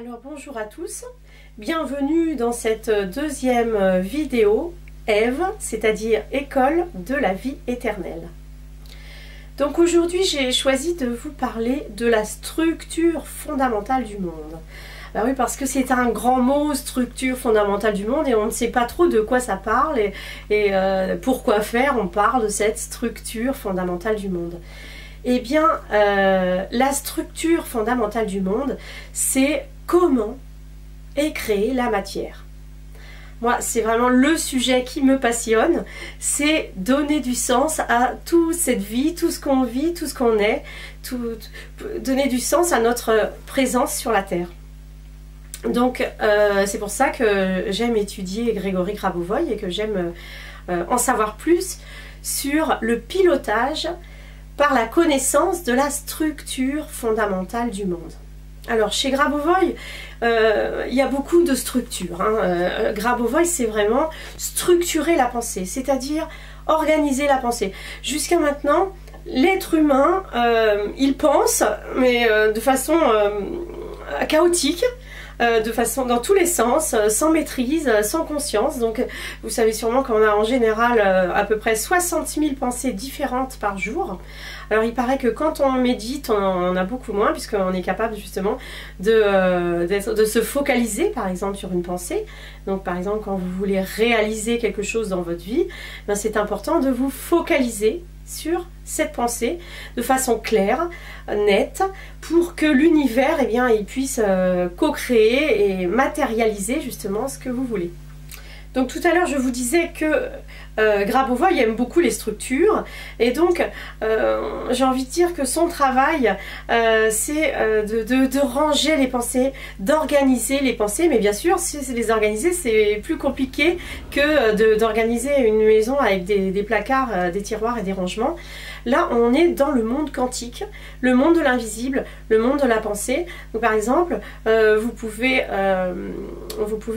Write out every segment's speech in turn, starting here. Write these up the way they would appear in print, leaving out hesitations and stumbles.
Alors bonjour à tous, bienvenue dans cette deuxième vidéo Ève, c'est-à-dire École de la vie éternelle. Donc aujourd'hui j'ai choisi de vous parler de la structure fondamentale du monde. Ben oui, parce que c'est un grand mot, structure fondamentale du monde, et on ne sait pas trop de quoi ça parle et pourquoi faire, on parle de cette structure fondamentale du monde. Eh bien, la structure fondamentale du monde, c'est comment est créée la matière. Moi, c'est vraiment le sujet qui me passionne, c'est donner du sens à toute cette vie, tout ce qu'on vit, tout ce qu'on est, donner du sens à notre présence sur la Terre. Donc, c'est pour ça que j'aime étudier Grégory Grabovoi et que j'aime en savoir plus sur le pilotage par la connaissance de la structure fondamentale du monde. Alors chez Grabovoi, il y a beaucoup de structures. Grabovoi, c'est vraiment structurer la pensée, c'est-à-dire organiser la pensée. Jusqu'à maintenant, l'être humain, il pense, mais de façon chaotique, de façon dans tous les sens, sans maîtrise, sans conscience. Donc vous savez sûrement qu'on a en général à peu près 60 000 pensées différentes par jour. Alors il paraît que quand on médite, on en a beaucoup moins, puisqu'on est capable justement de se focaliser par exemple sur une pensée. Donc par exemple quand vous voulez réaliser quelque chose dans votre vie, c'est important de vous focaliser sur cette pensée de façon claire, nette, pour que l'univers il puisse co-créer et matérialiser justement ce que vous voulez. Donc tout à l'heure je vous disais que Grabovoi aime beaucoup les structures, et donc j'ai envie de dire que son travail c'est de ranger les pensées, d'organiser les pensées, mais bien sûr si les organiser c'est plus compliqué que d'organiser une maison avec des placards, des tiroirs et des rangements. Là on est dans le monde quantique, le monde de l'invisible, le monde de la pensée. Donc par exemple vous pouvez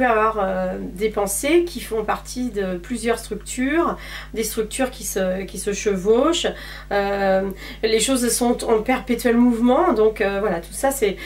avoir des pensées qui font partie de plusieurs structures, des structures qui se chevauchent, les choses sont en perpétuel mouvement, donc voilà, tout ça c'est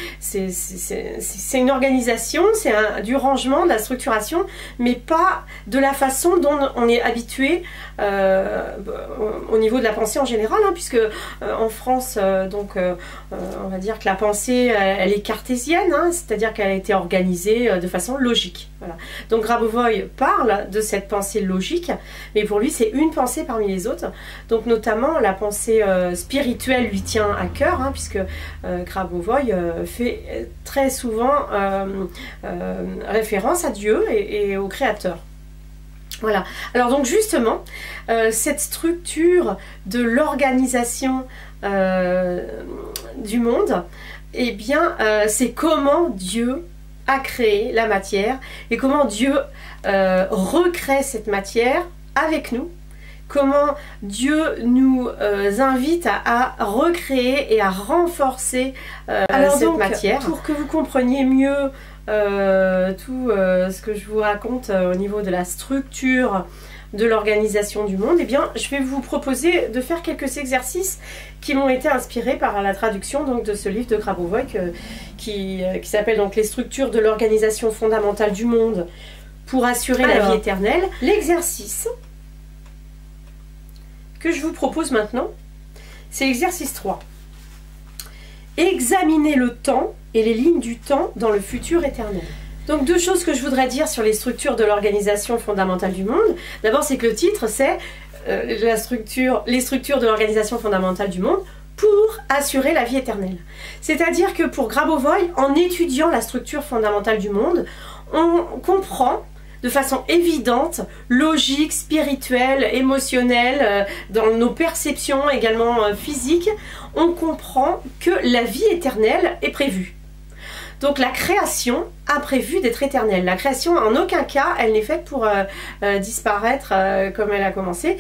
une organisation, c'est du rangement, de la structuration, mais pas de la façon dont on est habitué au niveau de la pensée en général, puisque en France, on va dire que la pensée elle est cartésienne, c'est-à-dire qu'elle a été organisée de façon logique. Voilà. Donc Grabovoi parle de cette pensée logique, mais pour lui c'est une pensée parmi les autres. Donc notamment la pensée spirituelle lui tient à cœur, puisque Grabovoi fait très souvent référence à Dieu et au Créateur. Voilà, alors donc justement, cette structure de l'organisation du monde, eh bien c'est comment Dieu a créé la matière et comment Dieu recrée cette matière avec nous, comment Dieu nous invite à recréer et à renforcer cette matière. Pour que vous compreniez mieux tout ce que je vous raconte au niveau de la structure de l'organisation du monde, eh bien, je vais vous proposer de faire quelques exercices qui m'ont été inspirés par la traduction donc, de ce livre de Grabovoi qui s'appelle donc Les structures de l'organisation fondamentale du monde pour assurer la vie éternelle. L'exercice que je vous propose maintenant, c'est l'exercice 3. Examiner le temps et les lignes du temps dans le futur éternel. Donc deux choses que je voudrais dire sur les structures de l'organisation fondamentale du monde. D'abord, c'est que le titre c'est les structures de l'organisation fondamentale du monde pour assurer la vie éternelle. C'est-à-dire que pour Grabovoi, en étudiant la structure fondamentale du monde, on comprend de façon évidente, logique, spirituelle, émotionnelle, dans nos perceptions également physiques, on comprend que la vie éternelle est prévue. Donc la création a prévu d'être éternelle. La création, en aucun cas, elle n'est faite pour disparaître comme elle a commencé.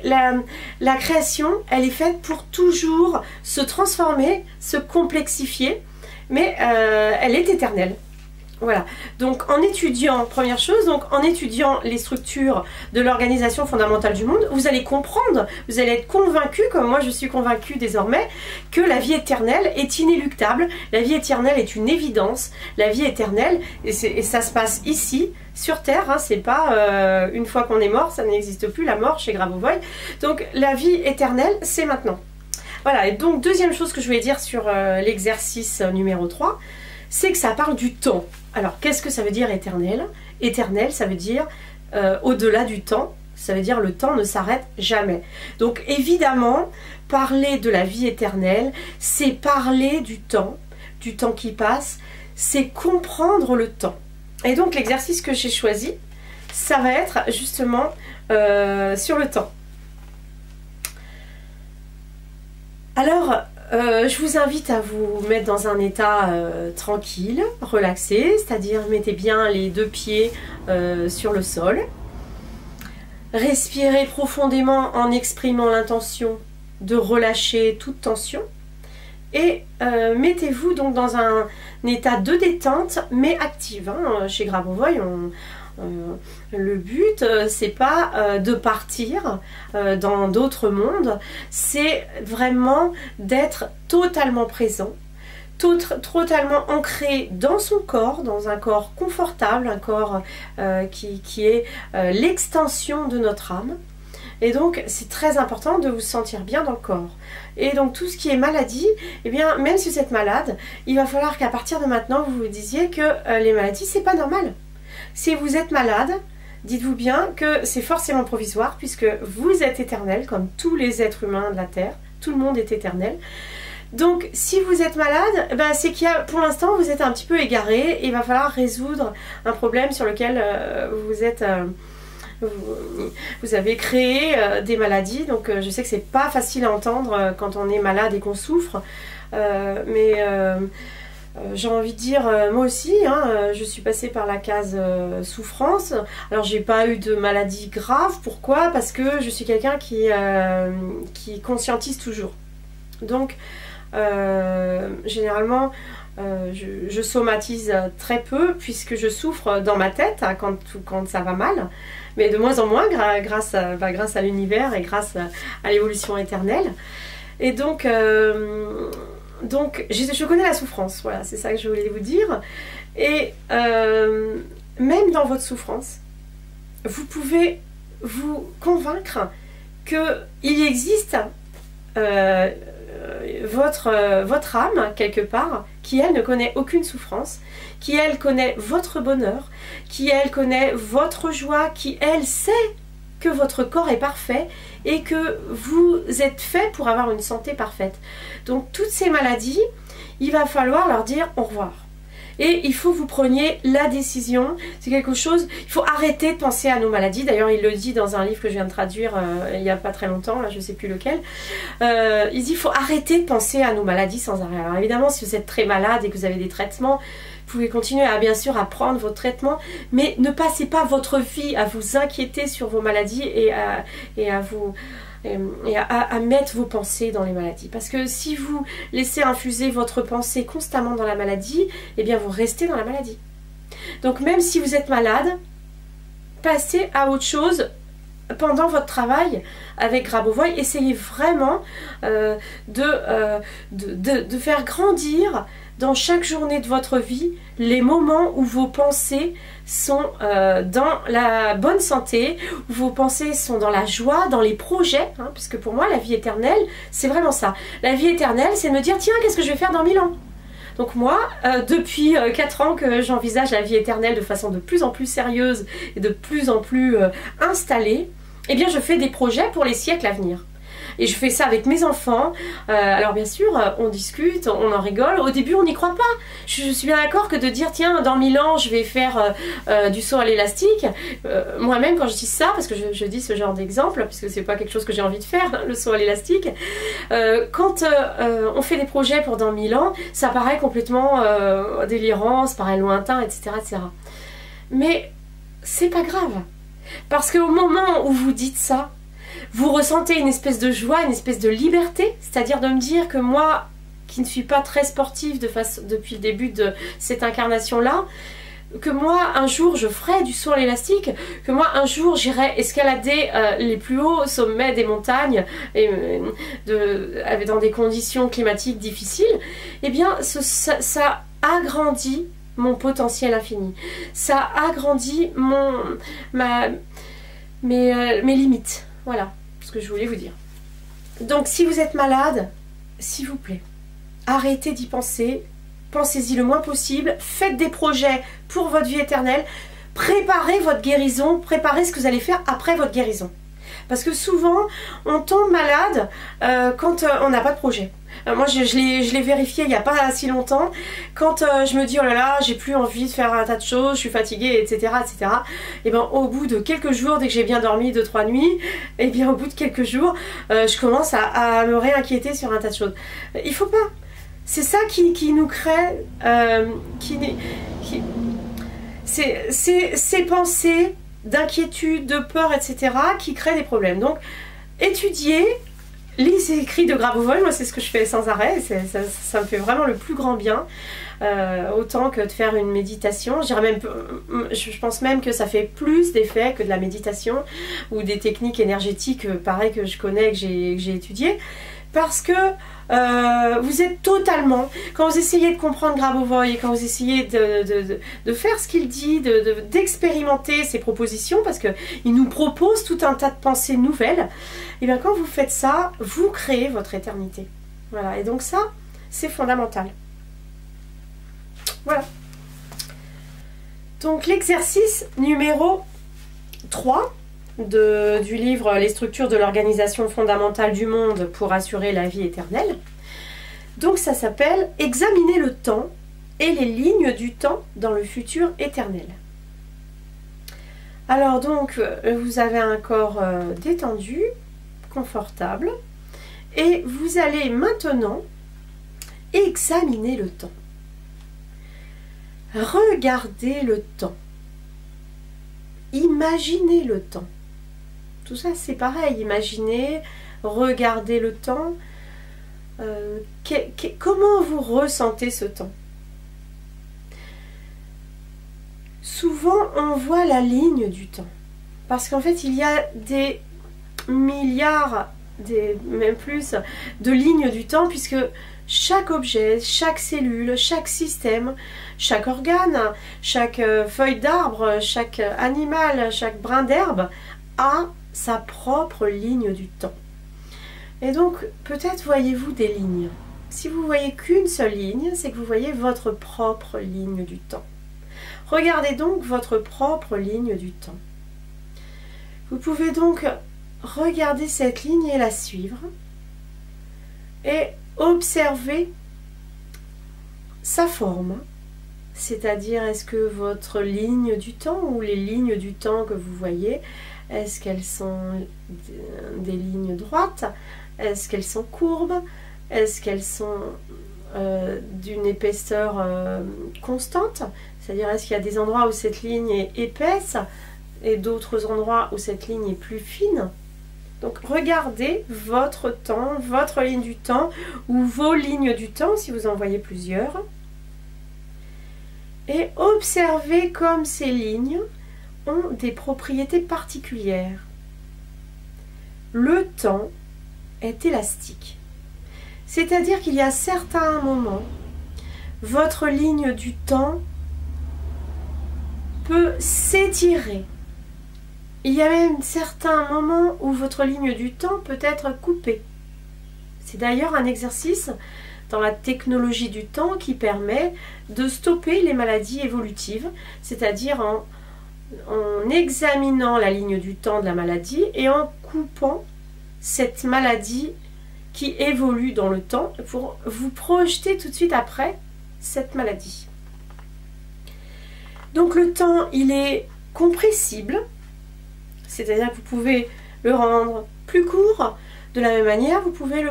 La création, elle est faite pour toujours se transformer, se complexifier, mais elle est éternelle. Voilà, donc en étudiant, première chose, donc en étudiant les structures de l'organisation fondamentale du monde, vous allez comprendre, vous allez être convaincu, comme moi je suis convaincue désormais, que la vie éternelle est inéluctable, la vie éternelle est une évidence, la vie éternelle, et ça se passe ici, sur Terre, hein, c'est pas une fois qu'on est mort, ça n'existe plus la mort chez Grabovoi, donc la vie éternelle c'est maintenant. Voilà, et donc deuxième chose que je voulais dire sur l'exercice numéro 3, c'est que ça parle du temps. Alors, qu'est-ce que ça veut dire éternel? Éternel, ça veut dire au-delà du temps, ça veut dire le temps ne s'arrête jamais. Donc, évidemment, parler de la vie éternelle, c'est parler du temps qui passe, c'est comprendre le temps. Et donc, l'exercice que j'ai choisi, ça va être justement sur le temps. Alors, je vous invite à vous mettre dans un état tranquille, relaxé, c'est-à-dire mettez bien les deux pieds sur le sol. Respirez profondément en exprimant l'intention de relâcher toute tension. Et mettez-vous donc dans un état de détente, mais active. Hein. Chez Grabovoi, le but, c'est pas de partir dans d'autres mondes, c'est vraiment d'être totalement présent, totalement ancré dans son corps, dans un corps confortable, un corps qui est l'extension de notre âme. Et donc, c'est très important de vous sentir bien dans le corps. Et donc, tout ce qui est maladie, eh bien, même si vous êtes malade, il va falloir qu'à partir de maintenant, vous vous disiez que les maladies, c'est pas normal. Si vous êtes malade, dites-vous bien que c'est forcément provisoire puisque vous êtes éternel comme tous les êtres humains de la Terre. Tout le monde est éternel. Donc si vous êtes malade, ben, c'est qu'il y a, pour l'instant vous êtes un petit peu égaré et il va falloir résoudre un problème sur lequel vous avez créé des maladies. Donc je sais que c'est pas facile à entendre quand on est malade et qu'on souffre. J'ai envie de dire, moi aussi, hein, je suis passée par la case souffrance. Alors, j'ai pas eu de maladie grave. Pourquoi? Parce que je suis quelqu'un qui conscientise toujours. Donc, généralement, je somatise très peu puisque je souffre dans ma tête hein, quand ça va mal. Mais de moins en moins grâce à l'univers et grâce à l'évolution éternelle. Et donc je connais la souffrance, voilà, c'est ça que je voulais vous dire. Et même dans votre souffrance, vous pouvez vous convaincre qu'il existe votre âme, quelque part, qui, elle, ne connaît aucune souffrance, qui, elle, connaît votre bonheur, qui, elle, connaît votre joie, qui, elle, sait que votre corps est parfait et que vous êtes fait pour avoir une santé parfaite. Donc toutes ces maladies, il va falloir leur dire au revoir. Et il faut que vous preniez la décision, c'est quelque chose, il faut arrêter de penser à nos maladies. D'ailleurs il le dit dans un livre que je viens de traduire il n'y a pas très longtemps, là je ne sais plus lequel. Il dit il faut arrêter de penser à nos maladies sans arrêt. Alors évidemment si vous êtes très malade et que vous avez des traitements, vous pouvez continuer à bien sûr à prendre votre traitement, mais ne passez pas votre vie à vous inquiéter sur vos maladies et à mettre vos pensées dans les maladies. Parce que si vous laissez infuser votre pensée constamment dans la maladie, eh bien vous restez dans la maladie. Donc même si vous êtes malade, passez à autre chose pendant votre travail avec Grabovoi. Essayez vraiment de faire grandir dans chaque journée de votre vie les moments où vos pensées sont dans la bonne santé, où vos pensées sont dans la joie, dans les projets, hein, puisque pour moi la vie éternelle c'est vraiment ça. La vie éternelle c'est de me dire tiens qu'est-ce que je vais faire dans 1000 ans. Donc moi, depuis 4 ans que j'envisage la vie éternelle de façon de plus en plus sérieuse et de plus en plus installée, eh bien je fais des projets pour les siècles à venir. Et je fais ça avec mes enfants. Alors bien sûr, on discute, on en rigole. Au début, on n'y croit pas. Je suis bien d'accord que de dire, tiens, dans 1000 ans, je vais faire du saut à l'élastique. Moi-même, quand je dis ça, parce que je dis ce genre d'exemple, puisque c'est pas quelque chose que j'ai envie de faire, hein, le saut à l'élastique. Quand on fait des projets pour dans 1000 ans, ça paraît complètement délirant, ça paraît lointain, etc., etc. Mais c'est pas grave. Parce qu'au moment où vous dites ça, vous ressentez une espèce de joie, une espèce de liberté, c'est-à-dire de me dire que moi, qui ne suis pas très sportive depuis le début de cette incarnation-là, que moi un jour je ferai du saut à l'élastique, que moi un jour j'irai escalader les plus hauts sommets des montagnes et, dans des conditions climatiques difficiles, eh bien ça agrandit mon potentiel infini. Ça agrandit mes limites. Voilà ce que je voulais vous dire. Donc si vous êtes malade, s'il vous plaît, arrêtez d'y penser. Pensez-y le moins possible, faites des projets pour votre vie éternelle, préparez votre guérison, préparez ce que vous allez faire après votre guérison. Parce que souvent, on tombe malade quand on n'a pas de projet. Moi, je l'ai vérifié il n'y a pas si longtemps. Quand je me dis, oh là là, j'ai plus envie de faire un tas de choses, je suis fatiguée, etc. etc. Et bien, au bout de quelques jours, dès que j'ai bien dormi 2-3 nuits, et bien, au bout de quelques jours, je commence à me réinquiéter sur un tas de choses. Il faut pas. C'est ça qui nous crée, ces pensées d'inquiétude, de peur, etc. qui créent des problèmes. Donc, étudiez, lisez les écrits de Grabovoi, moi c'est ce que je fais sans arrêt, ça me fait vraiment le plus grand bien, autant que de faire une méditation. Je pense même que ça fait plus d'effet que de la méditation ou des techniques énergétiques, pareil, que je connais, que j'ai étudiées, parce que vous êtes totalement, quand vous essayez de comprendre Grabovoi et quand vous essayez de faire ce qu'il dit, d'expérimenter ses propositions, parce qu'il nous propose tout un tas de pensées nouvelles, et bien quand vous faites ça, vous créez votre éternité. Voilà, et donc ça, c'est fondamental. Voilà. Donc l'exercice numéro 3 du livre « Les structures de l'organisation fondamentale du monde pour assurer la vie éternelle ». Donc ça s'appelle « Examiner le temps et les lignes du temps dans le futur éternel ». Alors donc, vous avez un corps détendu, confortable, et vous allez maintenant examiner le temps. Regardez le temps. Imaginez le temps. Tout ça, c'est pareil. Imaginez, regardez le temps. Comment vous ressentez ce temps? Souvent, on voit la ligne du temps. Parce qu'en fait, il y a des milliards, même plus, de lignes du temps, puisque chaque objet, chaque cellule, chaque système, chaque organe, chaque feuille d'arbre, chaque animal, chaque brin d'herbe a sa propre ligne du temps. Et donc, peut-être voyez-vous des lignes. Si vous voyez qu'une seule ligne, c'est que vous voyez votre propre ligne du temps. Regardez donc votre propre ligne du temps. Vous pouvez donc regarder cette ligne et la suivre et observer sa forme. C'est-à-dire, est-ce que votre ligne du temps ou les lignes du temps que vous voyez, est-ce qu'elles sont des lignes droites? Est-ce qu'elles sont courbes? Est-ce qu'elles sont d'une épaisseur constante? C'est-à-dire, est-ce qu'il y a des endroits où cette ligne est épaisse et d'autres endroits où cette ligne est plus fine? Donc, regardez votre temps, votre ligne du temps ou vos lignes du temps, si vous en voyez plusieurs. Et observez comme ces lignes ont des propriétés particulières. Le temps est élastique. C'est-à-dire qu'il y a certains moments, votre ligne du temps peut s'étirer. Il y a même certains moments où votre ligne du temps peut être coupée. C'est d'ailleurs un exercice dans la technologie du temps qui permet de stopper les maladies évolutives, c'est-à-dire en examinant la ligne du temps de la maladie et en coupant cette maladie qui évolue dans le temps pour vous projeter tout de suite après cette maladie. Donc le temps, il est compressible, c'est-à-dire que vous pouvez le rendre plus court. De la même manière, vous pouvez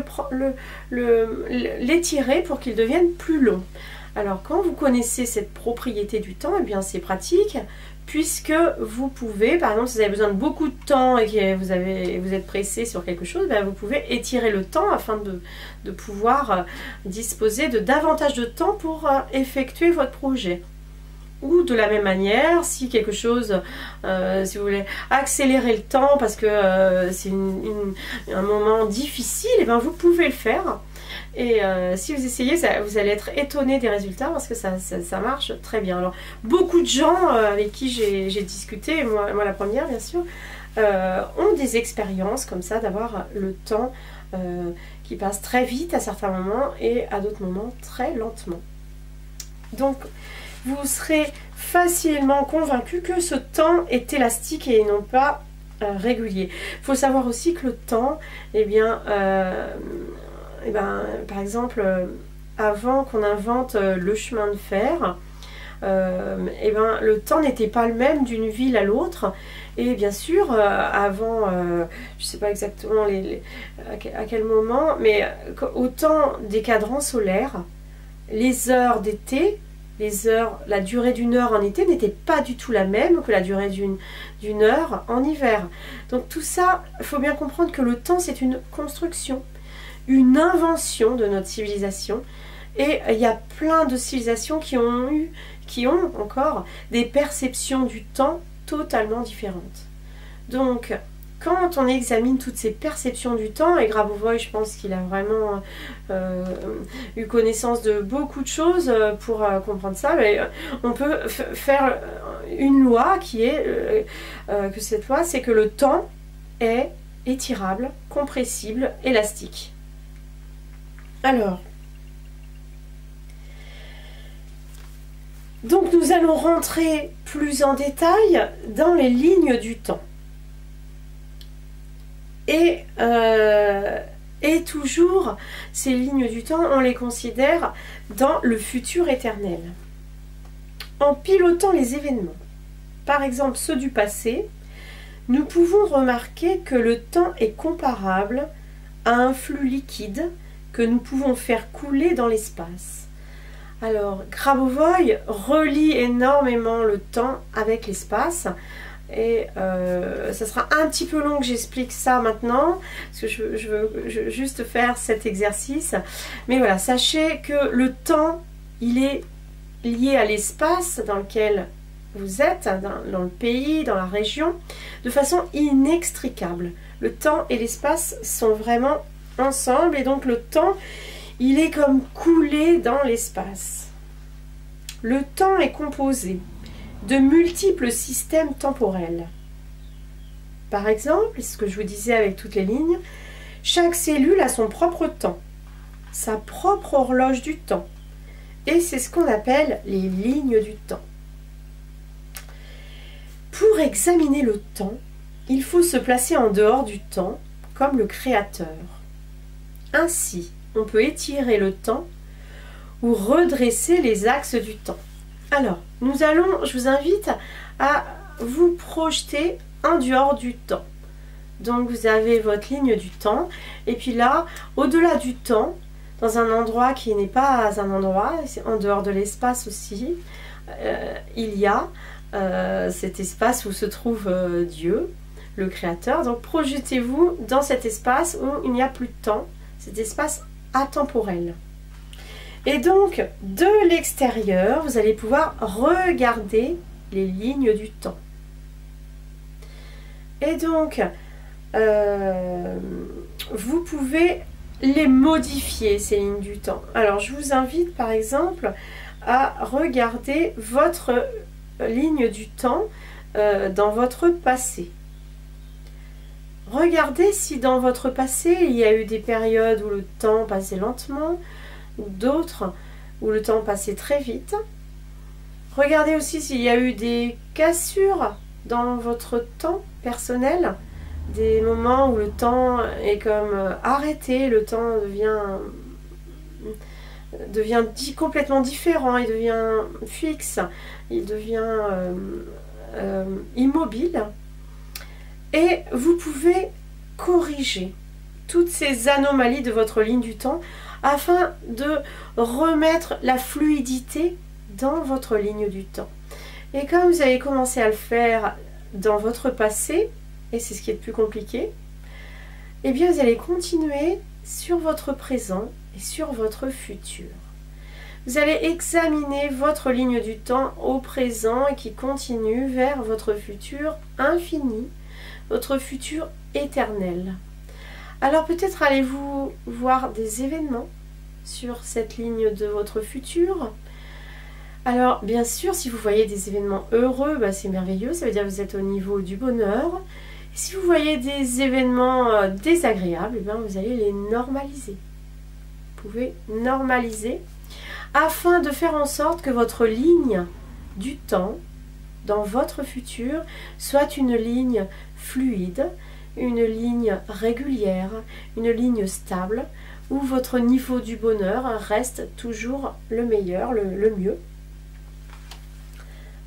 l'étirer pour qu'il devienne plus long. Alors quand vous connaissez cette propriété du temps, eh bien c'est pratique, puisque vous pouvez, par exemple, si vous avez besoin de beaucoup de temps et que vous êtes pressé sur quelque chose, ben vous pouvez étirer le temps afin de pouvoir disposer de davantage de temps pour effectuer votre projet. ou de la même manière, si quelque chose, si vous voulez accélérer le temps parce que c'est un moment difficile, et bien vous pouvez le faire. Et si vous essayez, vous allez être étonné des résultats parce que ça marche très bien. Alors, beaucoup de gens avec qui j'ai discuté, moi la première bien sûr, ont des expériences comme ça d'avoir le temps qui passe très vite à certains moments et à d'autres moments très lentement. Donc, vous serez facilement convaincu que ce temps est élastique et non pas régulier. Il faut savoir aussi que le temps, eh bien, par exemple, avant qu'on invente le chemin de fer, le temps n'était pas le même d'une ville à l'autre. Et bien sûr, avant, je ne sais pas exactement à quel moment, mais au temps des cadrans solaires, les heures d'été, la durée d'une heure en été n'était pas du tout la même que la durée d'une heure en hiver. Donc tout ça, il faut bien comprendre que le temps, c'est une construction, une invention de notre civilisation. Et il y a plein de civilisations qui ont encore des perceptions du temps totalement différentes. Donc, quand on examine toutes ces perceptions du temps, et Grabovoi, je pense qu'il a vraiment eu connaissance de beaucoup de choses pour comprendre ça, mais on peut faire une loi qui est, que cette loi, c'est que le temps est étirable, compressible, élastique. Alors, donc nous allons rentrer plus en détail dans les lignes du temps. Et toujours, ces lignes du temps, on les considère dans le futur éternel. En pilotant les événements, par exemple ceux du passé, nous pouvons remarquer que le temps est comparable à un flux liquide que nous pouvons faire couler dans l'espace. Alors, Grabovoi relie énormément le temps avec l'espace. Et ça sera un petit peu long que j'explique ça maintenant, parce que je veux juste faire cet exercice. Mais voilà, sachez que le temps, il est lié à l'espace dans lequel vous êtes, dans le pays, dans la région, de façon inextricable. Le temps et l'espace sont vraiment ensemble, et donc le temps, il est comme coulé dans l'espace. Le temps est composé de multiples systèmes temporels. Par exemple, ce que je vous disais avec toutes les lignes, chaque cellule a son propre temps, sa propre horloge du temps, et c'est ce qu'on appelle les lignes du temps. Pour examiner le temps, il faut se placer en dehors du temps, comme le créateur. Ainsi, on peut étirer le temps ou redresser les axes du temps. Alors, je vous invite à vous projeter en dehors du temps. Donc, vous avez votre ligne du temps. Et puis là, au-delà du temps, dans un endroit qui n'est pas un endroit, en dehors de l'espace aussi, il y a cet espace où se trouve Dieu, le Créateur. Donc, projetez-vous dans cet espace où il n'y a plus de temps, cet espace atemporel. Et donc, de l'extérieur, vous allez pouvoir regarder les lignes du temps. Et donc, vous pouvez les modifier, ces lignes du temps. Alors, je vous invite, par exemple, à regarder votre ligne du temps dans votre passé. Regardez si dans votre passé, il y a eu des périodes où le temps passait lentement, ou d'autres où le temps passait très vite. Regardez aussi s'il y a eu des cassures dans votre temps personnel, des moments où le temps est comme arrêté, le temps devient complètement différent, il devient fixe, il devient immobile. Et vous pouvez corriger toutes ces anomalies de votre ligne du temps afin de remettre la fluidité dans votre ligne du temps. Et comme vous avez commencé à le faire dans votre passé, et c'est ce qui est le plus compliqué, eh bien vous allez continuer sur votre présent et sur votre futur. Vous allez examiner votre ligne du temps au présent et qui continue vers votre futur infini, votre futur éternel. Alors peut-être allez-vous voir des événements sur cette ligne de votre futur. Alors bien sûr, si vous voyez des événements heureux, c'est merveilleux, ça veut dire que vous êtes au niveau du bonheur. Et si vous voyez des événements désagréables, vous allez les normaliser. Vous pouvez normaliser afin de faire en sorte que votre ligne du temps dans votre futur soit une ligne fluide, une ligne régulière, une ligne stable, où votre niveau du bonheur reste toujours le meilleur, le mieux.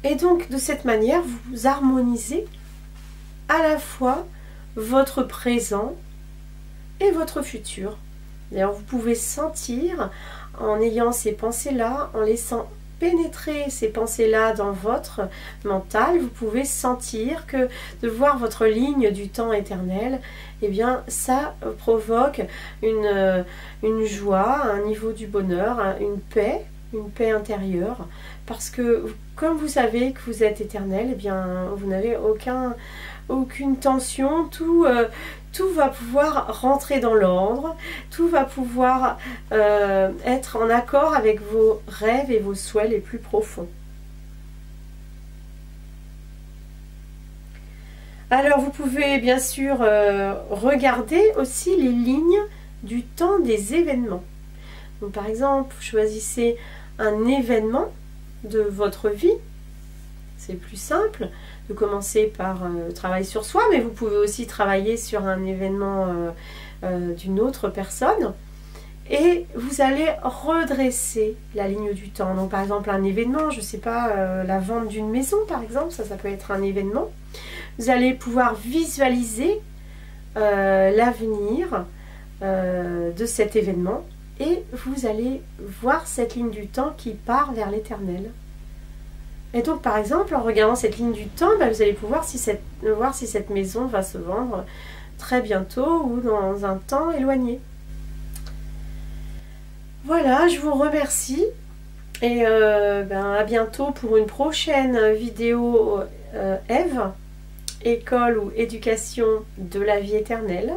Et donc de cette manière, vous harmonisez à la fois votre présent et votre futur. D'ailleurs, vous pouvez sentir, en ayant ces pensées-là, en laissant pénétrer ces pensées-là dans votre mental, vous pouvez sentir que de voir votre ligne du temps éternel, ça provoque une joie, un niveau du bonheur, une paix intérieure, parce que comme vous savez que vous êtes éternel, vous n'avez aucune tension, tout va pouvoir rentrer dans l'ordre, tout va pouvoir être en accord avec vos rêves et vos souhaits les plus profonds. Alors vous pouvez bien sûr regarder aussi les lignes du temps des événements. Donc, par exemple, vous choisissez un événement de votre vie. C'est plus simple de commencer par travailler sur soi, mais vous pouvez aussi travailler sur un événement d'une autre personne. Et vous allez redresser la ligne du temps. Donc par exemple un événement, je ne sais pas, la vente d'une maison par exemple, ça peut être un événement. Vous allez pouvoir visualiser l'avenir de cet événement et vous allez voir cette ligne du temps qui part vers l'éternel. Et donc par exemple en regardant cette ligne du temps, vous allez pouvoir voir si cette maison va se vendre très bientôt ou dans un temps éloigné. Voilà, je vous remercie et à bientôt pour une prochaine vidéo Ève, école ou éducation de la vie éternelle.